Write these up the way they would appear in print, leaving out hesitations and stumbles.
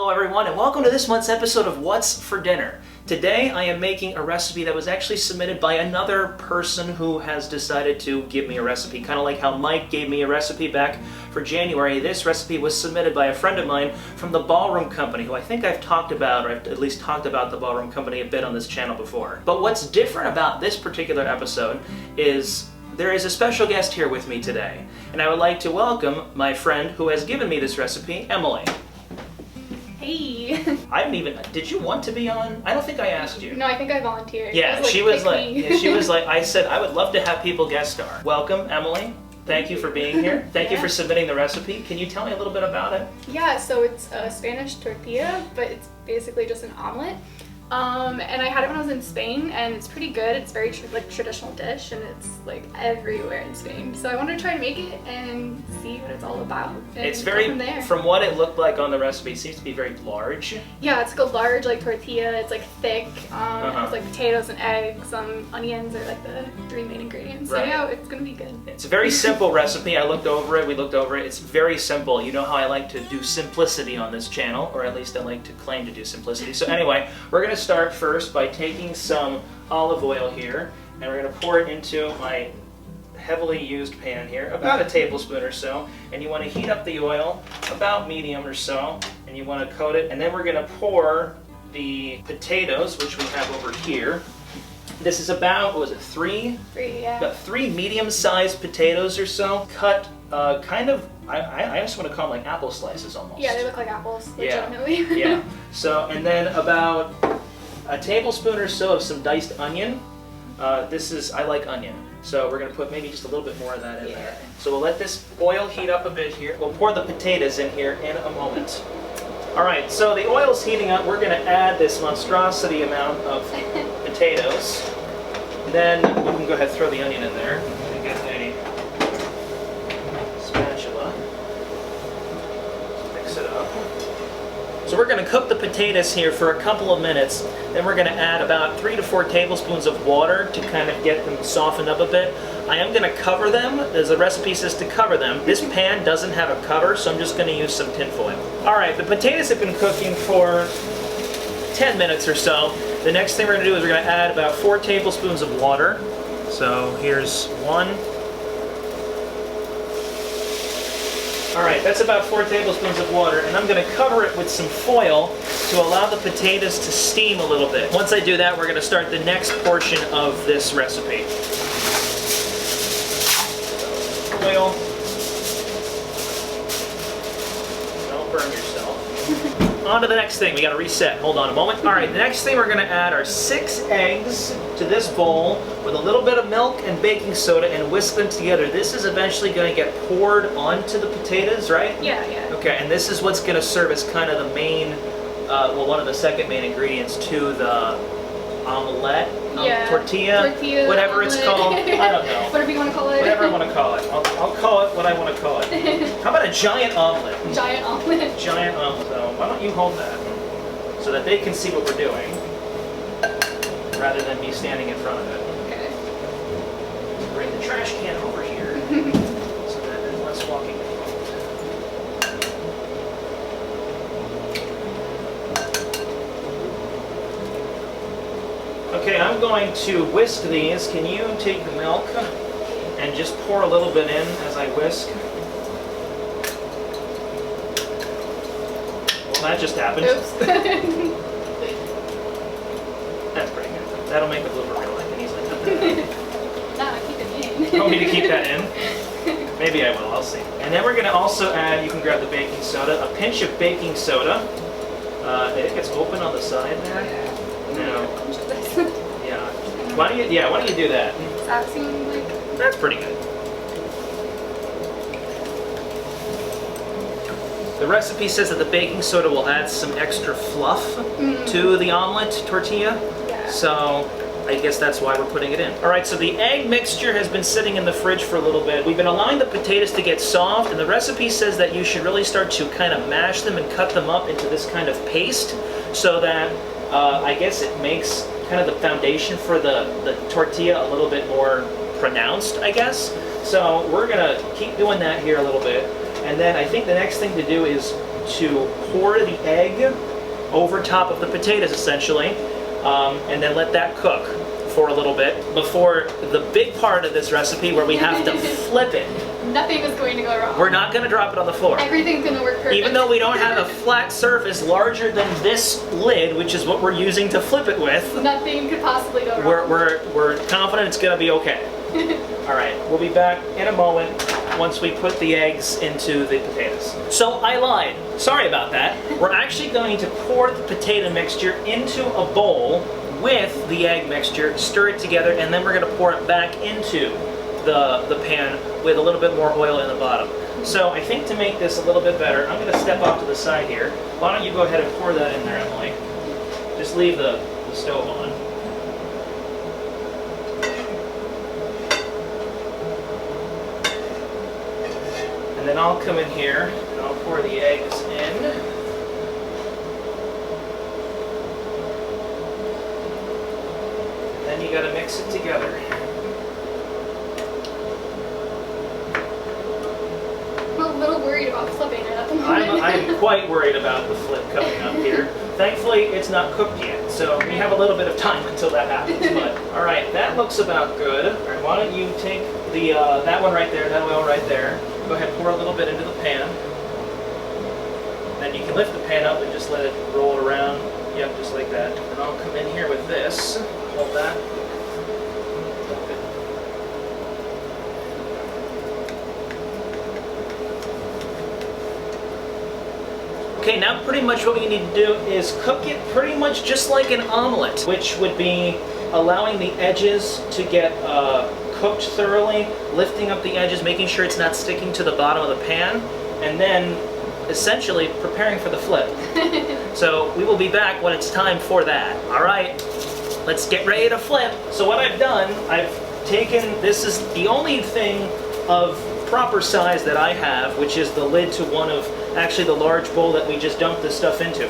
Hello everyone and welcome to this month's episode of What's for Dinner. Today I am making a recipe that was actually submitted by another person who has decided to give me a recipe. Kind of like how Mike gave me a recipe back for January. This recipe was submitted by a friend of mine from the Ballroom Company, who I think I've talked about, or I've at least talked about the Ballroom Company a bit on this channel before. But what's different about this particular episode is there is a special guest here with me today. And I would like to welcome my friend who has given me this recipe, Emily. Hey. I haven't even, did you want to be on? I don't think I asked you. No, I think I volunteered. Yeah, she was like, I said, I would love to have people guest star. Welcome, Emily. Thank you for being here. Thank you for submitting the recipe. Can you tell me a little bit about it? Yeah, so it's a Spanish tortilla, but it's basically just an omelet. And I had it when I was in Spain, and it's pretty good. It's very traditional dish, and it's like everywhere in Spain. So I wanted to try and make it and see what it's all about. It's very, from what it looked like on the recipe, it seems to be very large. Yeah, it's like a large tortilla. It's like thick. It has like potatoes and eggs. Onions are like the three main ingredients. So yeah, it's gonna be good. It's a very simple recipe. I looked over it. We looked over it. It's very simple. You know how I like to do simplicity on this channel, or at least I like to claim to do simplicity. So anyway, we're gonna start first by taking some olive oil here, and we're going to pour it into my heavily used pan here, about a tablespoon or so, and you want to heat up the oil about medium or so, and you want to coat it, and then we're going to pour the potatoes, which we have over here. This is about, what was it, three? Yeah. About 3 medium-sized potatoes or so, cut kind of, I just want to call them like apple slices almost. Yeah, they look like apples, legitimately. Yeah. So, and then about a tablespoon or so of some diced onion. I like onion, so we're going to put maybe just a little bit more of that in there. So we'll let this oil heat up a bit here. We'll pour the potatoes in here in a moment. Alright, so the oil's heating up. We're going to add this monstrosity amount of potatoes. Then we can go ahead and throw the onion in there. Get a spatula. Mix it up. So we're going to cook the potatoes here for a couple of minutes. Then we're going to add about 3 to 4 tablespoons of water to kind of get them softened up a bit. I am going to cover them, as the recipe says to cover them. This pan doesn't have a cover, so I'm just going to use some tin foil. Alright, the potatoes have been cooking for 10 minutes or so. The next thing we're going to do is we're going to add about 4 tablespoons of water. So here's 1. Alright, that's about 4 tablespoons of water, and I'm going to cover it with some foil to allow the potatoes to steam a little bit. Once I do that, we're going to start the next portion of this recipe. Foil. Don't burn yourself. On to the next thing. We got to reset. Hold on a moment. Alright, the next thing we're going to add are 6 eggs to this bowl with a little bit of milk and baking soda and whisk them together. This is eventually going to get poured onto the potatoes, right? Yeah. Okay, and this is what's going to serve as kind of the main, one of the second main ingredients to the omelette, tortilla, whatever omelet. It's called. I don't know. Whatever you want to call it. Whatever I want to call it. I'll call it what I want to call it. How about a giant omelet? Giant omelet. Giant omelet. So why don't you hold that so that they can see what we're doing rather than me standing in front of it. Okay. Bring the trash can over here so that there's less walking involved. Okay, I'm going to whisk these. Can you take the milk and just pour a little bit in as I whisk? Well, that just happened. Oops. That's pretty good. That'll make the blooper reel. I can easily cut that out. No, keep it in. You want me to keep that in? Maybe I will. I'll see. And then we're going to also add, you can grab the baking soda, a pinch of baking soda. I think it's open on the side there. No. Yeah. Why don't you do that? Does that seem like... That's pretty good. The recipe says that the baking soda will add some extra fluff to the omelet tortilla. Yeah. So I guess that's why we're putting it in. Alright, so the egg mixture has been sitting in the fridge for a little bit. We've been allowing the potatoes to get soft, and the recipe says that you should really start to kind of mash them and cut them up into this kind of paste so that I guess it makes kind of the foundation for the tortilla a little bit more pronounced, I guess. So we're going to keep doing that here a little bit. And then I think the next thing to do is to pour the egg over top of the potatoes, essentially, and then let that cook for a little bit before the big part of this recipe where we have to flip it. Nothing is going to go wrong. We're not going to drop it on the floor. Everything's going to work perfect. Even though we don't have a flat surface larger than this lid, which is what we're using to flip it with, nothing could possibly go wrong. We're confident it's going to be okay. All right, we'll be back in a moment once we put the eggs into the potatoes. So I lied. Sorry about that. We're actually going to pour the potato mixture into a bowl with the egg mixture, stir it together, and then we're going to pour it back into the pan with a little bit more oil in the bottom. So I think to make this a little bit better, I'm going to step off to the side here. Why don't you go ahead and pour that in there, Emily? Just leave the stove on. And then I'll come in here and I'll pour the eggs in. And then you got to mix it together. I'm a little worried about flipping it at the moment. I'm quite worried about the flip coming up here. Thankfully, it's not cooked yet, so we have a little bit of time until that happens. But all right, that looks about good. All right, why don't you take the that one right there, that oil right there. Go ahead, pour a little bit into the pan. Then you can lift the pan up and just let it roll around. Yep, just like that. And I'll come in here with this. Hold that. Okay, now pretty much what we need to do is cook it pretty much just like an omelet, which would be allowing the edges to get cooked thoroughly, lifting up the edges, making sure it's not sticking to the bottom of the pan, and then essentially preparing for the flip. So we will be back when it's time for that. All right, let's get ready to flip. So what I've done, I've taken, this is the only thing of proper size that I have, which is the lid to one of actually the large bowl that we just dumped this stuff into.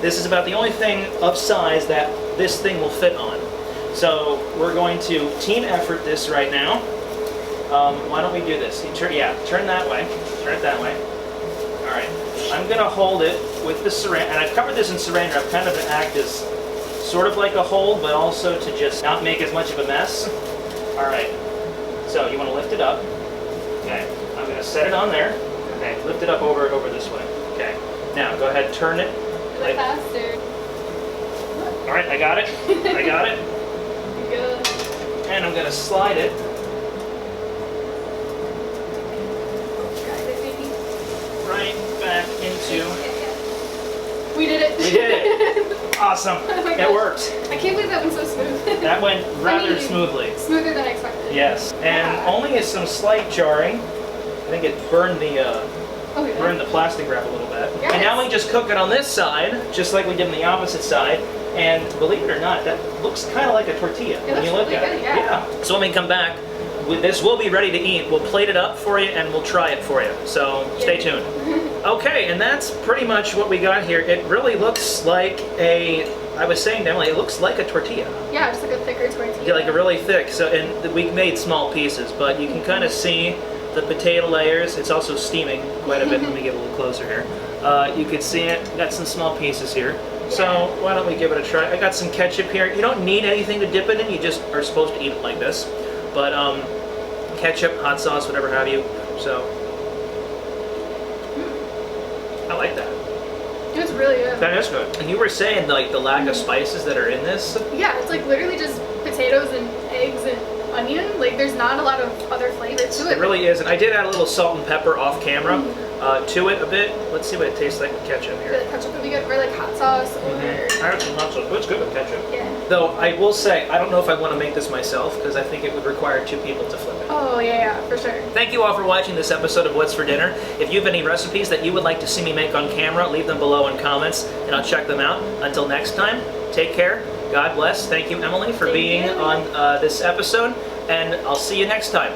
This is about the only thing of size that this thing will fit on. So we're going to team effort this right now. Why don't we do this? Turn that way. Turn it that way. All right. I'm going to hold it with the saran, and I've covered this in saran wrap kind of to act as sort of like a hold, but also to just not make as much of a mess. All right. So you want to lift it up. Okay. I'm going to set it on there. Okay. Lift it up over this way. Okay. Now go ahead, turn it. Like, faster. All right. I got it. I got it. Good. And I'm going to slide it. Right back into. We did it. We did it. Awesome. Oh It worked. I can't believe that went so smooth. That went rather smoothly. Smoother than I expected. Yes. And only is some slight jarring. I think it burned the plastic wrap a little bit. Yes. And now we just cook it on this side, just like we did on the opposite side. And believe it or not, that looks kind of like a tortilla when you look really at good, it. yeah. So when we come back, this will be ready to eat. We'll plate it up for you and we'll try it for you. So stay tuned. Okay, and that's pretty much what we got here. It really looks like I was saying to Emily, it looks like a tortilla. Yeah, just like a thicker tortilla. Yeah, like a really thick. So, and we made small pieces, but you can kind of see the potato layers. It's also steaming quite a bit. Let me get a little closer here. You can see it. Got some small pieces here. So why don't we give it a try? I got some ketchup here. You don't need anything to dip it in. You just are supposed to eat it like this. But ketchup, hot sauce, whatever have you. So I like that. It's really good. That is good. And you were saying like the lack of spices that are in this. Yeah, it's like literally just potatoes and eggs and onion. Like there's not a lot of other flavor to it. It really is. And I did add a little salt and pepper off camera to it a bit. Let's see what it tastes like with ketchup here. The ketchup would be good, or like hot sauce, or... I have some hot sauce, but it's good with ketchup. Yeah. Though I will say, I don't know if I want to make this myself because I think it would require 2 people to flip it. Oh yeah, for sure. Thank you all for watching this episode of What's for Dinner. If you have any recipes that you would like to see me make on camera, leave them below in comments and I'll check them out. Until next time, take care. God bless. Thank you, Emily, for being on this episode, and I'll see you next time.